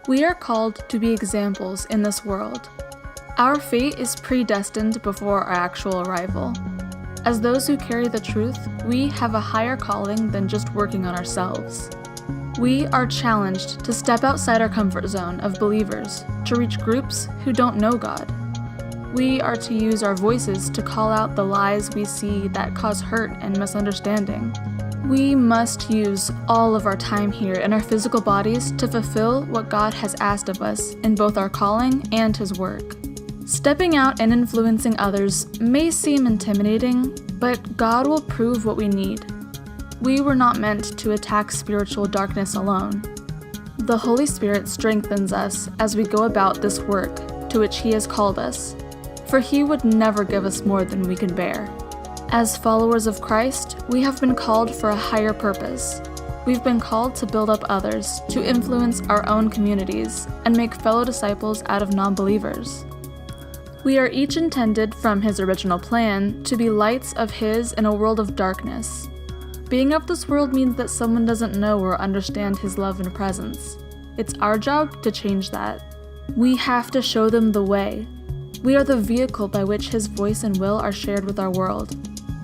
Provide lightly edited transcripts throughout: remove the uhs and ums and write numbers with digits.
We are called to be examples in this world. Our fate is predestined before our actual arrival. As those who carry the truth, we have a higher calling than just working on ourselves. We are challenged to step outside our comfort zone of believers to reach groups who don't know God. We are to use our voices to call out the lies we see that cause hurt and misunderstanding. We must use all of our time here in our physical bodies to fulfill what God has asked of us in both our calling and His work. Stepping out and influencing others may seem intimidating, but God will prove what we need. We were not meant to attack spiritual darkness alone. The Holy Spirit strengthens us as we go about this work to which He has called us, for He would never give us more than we can bear. As followers of Christ, we have been called for a higher purpose. We've been called to build up others, to influence our own communities, and make fellow disciples out of non-believers. We are each intended from His original plan to be lights of His in a world of darkness. Being of this world means that someone doesn't know or understand His love and presence. It's our job to change that. We have to show them the way. We are the vehicle by which His voice and will are shared with our world.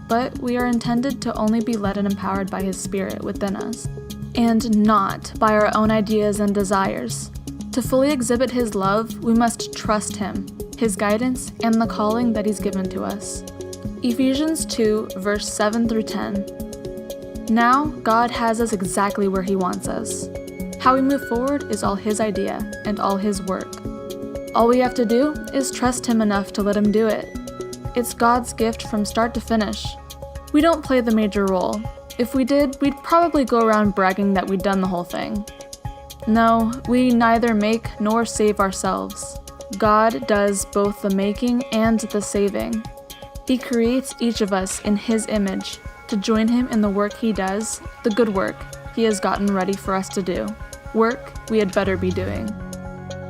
But we are intended to only be led and empowered by His Spirit within us, and not by our own ideas and desires. To fully exhibit His love, we must trust Him, His guidance, and the calling that He's given to us. Ephesians 2, verse 7 through 10. Now, God has us exactly where He wants us. How we move forward is all His idea and all His work. All we have to do is trust Him enough to let Him do it. It's God's gift from start to finish. We don't play the major role. If we did, we'd probably go around bragging that we'd done the whole thing. No, we neither make nor save ourselves. God does both the making and the saving. He creates each of us in His image to join Him in the work He does, the good work He has gotten ready for us to do, work we had better be doing.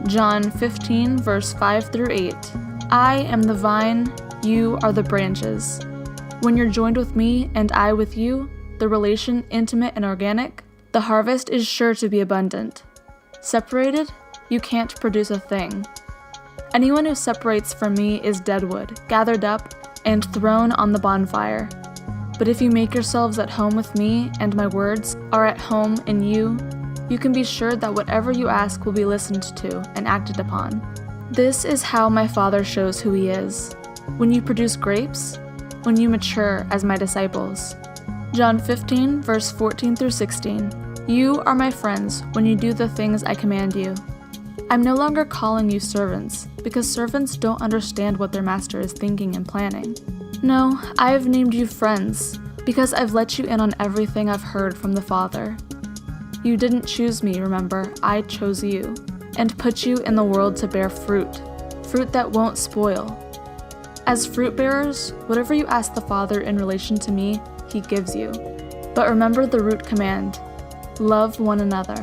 John 15, verse 5 through 8. I am the vine, you are the branches. When you're joined with me and I with you, the relation intimate and organic, the harvest is sure to be abundant. Separated, you can't produce a thing. Anyone who separates from me is dead wood, gathered up and thrown on the bonfire. But if you make yourselves at home with me and my words are at home in you, you can be sure that whatever you ask will be listened to and acted upon. This is how my Father shows who He is. When you produce grapes, when you mature as my disciples. John 15, verse 14 through 16. You are my friends when you do the things I command you. I'm no longer calling you servants, because servants don't understand what their master is thinking and planning. No, I've named you friends, because I've let you in on everything I've heard from the Father. You didn't choose me, remember, I chose you, and put you in the world to bear fruit, fruit that won't spoil. As fruit bearers, whatever you ask the Father in relation to me, He gives you. But remember the root command: love one another.